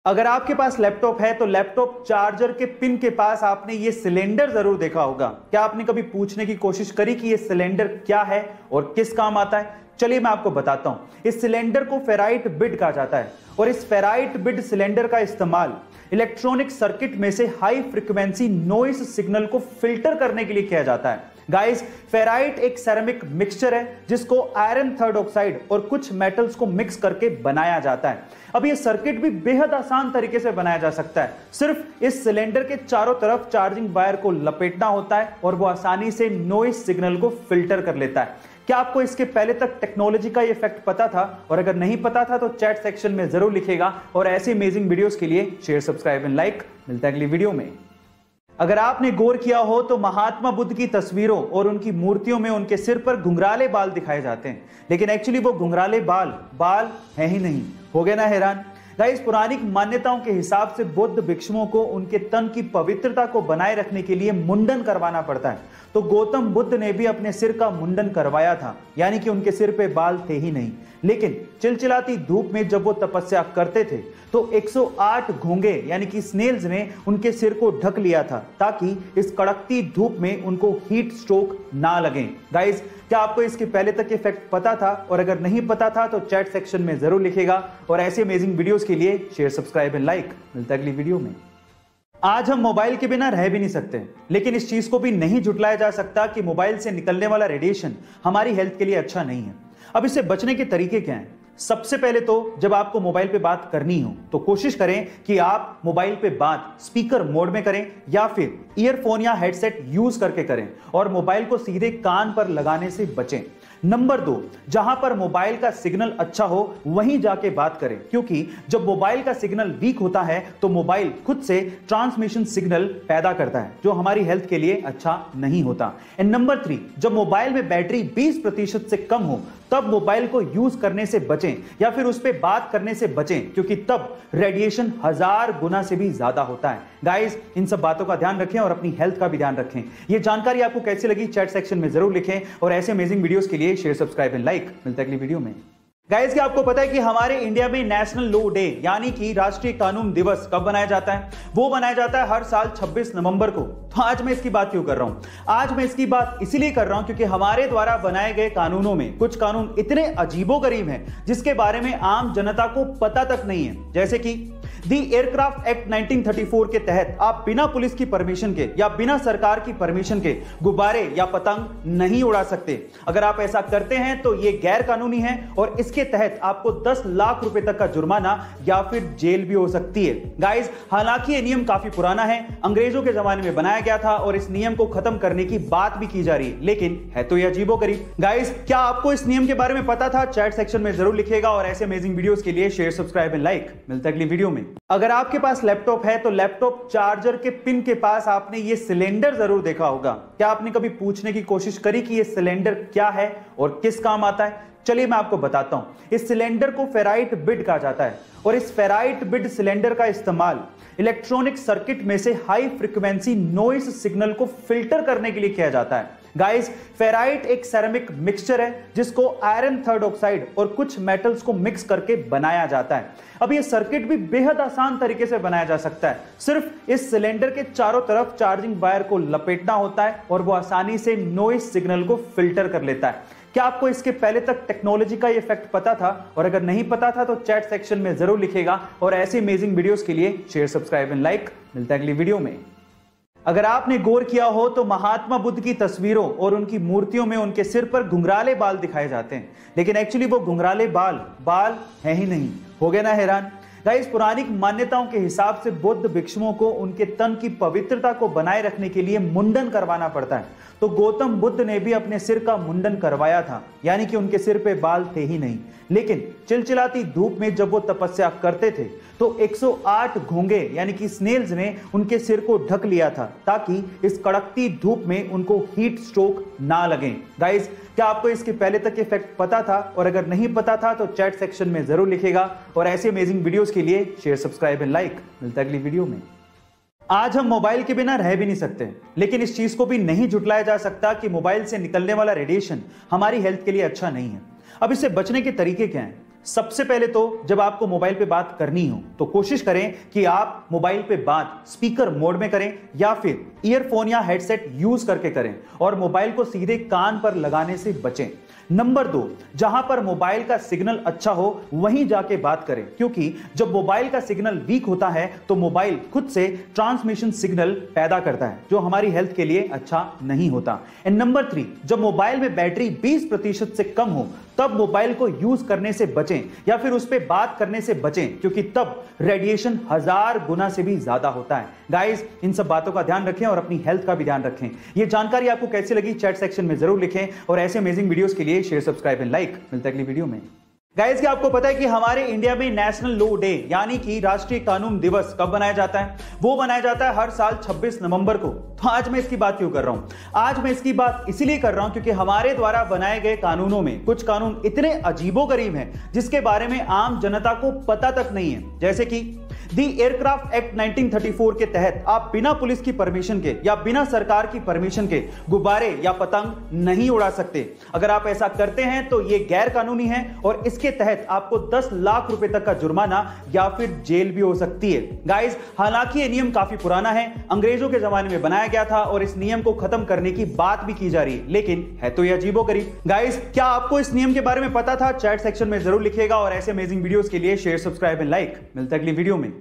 अगर आपके पास लैपटॉप है तो लैपटॉप चार्जर के पिन के पास आपने ये सिलेंडर जरूर देखा होगा। क्या आपने कभी पूछने की कोशिश करी कि ये सिलेंडर क्या है और किस काम आता है? चलिए मैं आपको बताता हूं। इस सिलेंडर को फेराइट बिड कहा जाता है और इस फेराइट बिड सिलेंडर का इस्तेमाल इलेक्ट्रॉनिक सर्किट में से हाई फ्रीक्वेंसी नॉइस सिग्नल को फिल्टर करने के लिए किया जाता है। गाइस, फेराइट एक सेरेमिक मिक्सचर है जिसको आयरन थर्ड ऑक्साइड और कुछ मेटल्स को मिक्स करके बनाया जाता है। अब ये सर्किट भी बेहद आसान तरीके से बनाया जा सकता है। सिर्फ इस सिलेंडर के चारों तरफ चार्जिंग वायर को लपेटना होता है और वो आसानी से नॉइस सिग्नल को फिल्टर कर लेता है। क्या आपको इसके पहले तक टेक्नोलॉजी का इफेक्ट पता था? और अगर नहीं पता था तो चैट सेक्शन में जरूर लिखेगा। और ऐसे अमेजिंग वीडियोस के लिए शेयर, सब्सक्राइब एंड लाइक। मिलता है अगली वीडियो में। अगर आपने गौर किया हो तो महात्मा बुद्ध की तस्वीरों और उनकी मूर्तियों में उनके सिर पर घुंघराले बाल दिखाए जाते हैं, लेकिन एक्चुअली वो घुंघराले बाल है ही नहीं। हो गए ना हैरान? गाइस, पुरानी मान्यताओं के हिसाब से बुद्ध भिक्षुओं को उनके तन की पवित्रता को बनाए रखने के लिए मुंडन करवाना पड़ता है। तो गौतम बुद्ध ने भी अपने सिर का मुंडन करवाया था, यानी कि उनके सिर पे बाल थे ही नहीं। लेकिन चिलचिलाती धूप में जब वो तपस्या करते थे तो 108 घोंगे यानी कि स्नेल्स ने उनके सिर को ढक लिया था ताकि इस कड़कती धूप में उनको हीट स्ट्रोक ना लगे। गाइस, क्या आपको इसके पहले तक इफेक्ट पता था? और अगर नहीं पता था तो चैट सेक्शन में जरूर लिखेगा। और ऐसे अमेजिंग वीडियोस के लिए शेयर, सब्सक्राइब एंड लाइक। मिलता है अगली वीडियो में। आज हम मोबाइल के बिना रह भी नहीं सकते, लेकिन इस चीज को भी नहीं झुटलाया जा सकता कि मोबाइल से निकलने वाला रेडिएशन हमारी हेल्थ के लिए अच्छा नहीं है। अब इससे बचने के तरीके क्या हैं? सबसे पहले तो जब आपको मोबाइल पे बात करनी हो तो कोशिश करें कि आप मोबाइल पे बात स्पीकर मोड में करें या फिर ईयरफोन या हेडसेट यूज करके करें और मोबाइल को सीधे कान पर लगाने से बचें। नंबर 2, जहां पर मोबाइल का सिग्नल अच्छा हो वहीं जाके बात करें, क्योंकि जब मोबाइल का सिग्नल वीक होता है तो मोबाइल खुद से ट्रांसमिशन सिग्नल पैदा करता है जो हमारी हेल्थ के लिए अच्छा नहीं होता। एंड नंबर 3, जब मोबाइल में बैटरी 20% से कम हो तब मोबाइल को यूज करने से बचें या फिर उस पर बात करने से बचें, क्योंकि तब रेडिएशन 1000 गुना से भी ज्यादा होता है। गाइस, इन सब बातों का ध्यान रखें और अपनी हेल्थ का भी ध्यान रखें। ये जानकारी आपको कैसी लगी चैट सेक्शन में जरूर लिखें। और ऐसे अमेजिंग वीडियोस के लिए शेयर, सब्सक्राइब एंड लाइक। मिलता है अगली वीडियो में। गाइस, क्या आपको पता है कि हमारे इंडिया में नेशनल लॉ डे यानी कि राष्ट्रीय कानून दिवस कब बनाया जाता है? वो बनाया जाता है हर साल 26 नवंबर को। तो आज मैं इसकी बात क्यों कर रहा हूं? आज मैं इसकी बात इसीलिए कर रहा हूं क्योंकि हमारे द्वारा बनाए गए कानूनों में कुछ कानून इतने अजीबोगरीब हैं जिसके बारे में आम जनता को पता तक नहीं है। जैसे कि दी एयरक्राफ्ट एक्ट 1934 के तहत आप बिना पुलिस की परमिशन के या बिना सरकार की परमिशन के गुब्बारे या पतंग नहीं उड़ा सकते। अगर आप ऐसा करते हैं तो यह गैर कानूनी है और इसके तहत आपको 10 लाख रुपए तक का जुर्माना या फिर जेल भी हो सकती है। गाइस, हालांकि यह नियम काफी पुराना है, अंग्रेजों के जमाने में बनाया गया था और इस नियम को खत्म करने की बात भी की जा रही है, लेकिन है तो यह अजीबोगरीब। गाइस, क्या आपको इस नियम के बारे में पता था? चैट सेक्शन में जरूर लिखेगा। और ऐसे अमेजिंग वीडियोस के लिए शेयर, सब्सक्राइब एंड लाइक। मिलता है अगली वीडियो में। अगर आपके पास लैपटॉप है तो लैपटॉप चार्जर के पिन के पास आपने ये सिलेंडर जरूर देखा होगा। क्या आपने कभी पूछने की कोशिश करी कि ये सिलेंडर क्या है और किस काम आता है? चलिए मैं आपको बताता हूं। इस सिलेंडर को फेराइट बिड कहा जाता है और इस फेराइट बिड सिलेंडर का इस्तेमाल इलेक्ट्रॉनिक सर्किट में से हाई फ्रीक्वेंसी नॉइस सिग्नल को फिल्टर करने के लिए किया जाता है। गाइस, फेराइट एक सेरेमिक मिक्सचर है जिसको आयरन थर्ड ऑक्साइड और कुछ मेटल्स को मिक्स करके बनाया जाता है। अब ये सर्किट भी बेहद आसान तरीके से बनाया जा सकता है। सिर्फ इस सिलेंडर के चारों तरफ चार्जिंग वायर को लपेटना होता है और वो आसानी से नॉइस सिग्नल को फिल्टर कर लेता है। क्या आपको इसके पहले तक टेक्नोलॉजी का इफेक्ट पता था? और अगर नहीं पता था तो चैट सेक्शन में जरूर लिखेगा। और ऐसे अमेजिंग वीडियोस के लिए शेयर, सब्सक्राइब एंड लाइक। मिलता है अगली वीडियो में। अगर आपने गौर किया हो तो महात्मा बुद्ध की तस्वीरों और उनकी मूर्तियों में उनके सिर पर घुंघराले बाल दिखाए जाते हैं, लेकिन एक्चुअली वो घुंघराले बाल है ही नहीं। हो गए ना हैरान? गाइस, पुरानी मान्यताओं के हिसाब से बुद्ध भिक्षुओं को उनके तन की पवित्रता को बनाए रखने के लिए मुंडन करवाना पड़ता है। तो गौतम बुद्ध ने भी अपने सिर का मुंडन करवाया था, यानी कि उनके सिर पे बाल थे ही नहीं। लेकिन चिलचिलाती धूप में जब वो तपस्या करते थे तो 108 घोंगे यानी कि स्नेल्स ने उनके सिर को ढक लिया था ताकि इस कड़कती धूप में उनको हीट स्ट्रोक ना लगे। गाइस, क्या आपको इसके पहले तक इफेक्ट पता था? और अगर नहीं पता था तो चैट सेक्शन में जरूर लिखेगा। और ऐसे अमेजिंग वीडियोस के लिए शेयर, सब्सक्राइब एंड लाइक। मिलता है अगली वीडियो में। आज हम मोबाइल के बिना रह भी नहीं सकते, लेकिन इस चीज को भी नहीं झुटलाया जा सकता कि मोबाइल से निकलने वाला रेडिएशन हमारी हेल्थ के लिए अच्छा नहीं है। अब इससे बचने के तरीके क्या हैं? सबसे पहले तो जब आपको मोबाइल पे बात करनी हो तो कोशिश करें कि आप मोबाइल पे बात स्पीकर मोड में करें या फिर ईयरफोन या हेडसेट यूज करके करें और मोबाइल को सीधे कान पर लगाने से बचें। नंबर 2, जहां पर मोबाइल का सिग्नल अच्छा हो वहीं जाके बात करें, क्योंकि जब मोबाइल का सिग्नल वीक होता है तो मोबाइल खुद से ट्रांसमिशन सिग्नल पैदा करता है जो हमारी हेल्थ के लिए अच्छा नहीं होता। एंड नंबर 3, जब मोबाइल में बैटरी 20% से कम हो तब मोबाइल को यूज करने से बचें या फिर उस पर बात करने से बचें, क्योंकि तब रेडिएशन 1000 गुना से भी ज्यादा होता है। गाइस, इन सब बातों का ध्यान रखें और अपनी हेल्थ का भी ध्यान रखें। ये जानकारी आपको कैसी लगी चैट सेक्शन में जरूर लिखें और ऐसे अमेजिंग वीडियोस के लिए शेयर, सब्सक्राइब एंड लाइक। मिलता है अगली वीडियो में। गाइस, क्या आपको पता है कि हमारे इंडिया में नेशनल लॉ डे यानी कि राष्ट्रीय कानून दिवस कब बनाया जाता है? वो बनाया जाता है हर साल 26 नवंबर को। तो आज मैं इसकी बात क्यों कर रहा हूं? आज मैं इसकी बात इसीलिए कर रहा हूं क्योंकि हमारे द्वारा बनाए गए कानूनों में कुछ कानून इतने अजीबोगरीब हैं जिसके बारे में आम जनता को पता तक नहीं है। जैसे कि दी एयरक्राफ्ट एक्ट 1934 के तहत आप बिना पुलिस की परमिशन के या बिना सरकार की परमिशन के गुब्बारे या पतंग नहीं उड़ा सकते। अगर आप ऐसा करते हैं तो यह गैर कानूनी है और इसके तहत आपको 10 लाख रुपए तक का जुर्माना या फिर जेल भी हो सकती है। गाइस, हालांकि यह नियम काफी पुराना है, अंग्रेजों के जमाने में बनाया गया था और इस नियम को खत्म करने की बात भी की जा रही है, लेकिन है तो यह अजीबोगरीब। गाइस, क्या आपको इस नियम के बारे में पता था? चैट सेक्शन में जरूर लिखिएगा और ऐसे अमेजिंग वीडियोस के लिए शेयर, सब्सक्राइब एंड लाइक। मिलते हैं अगली वीडियो में।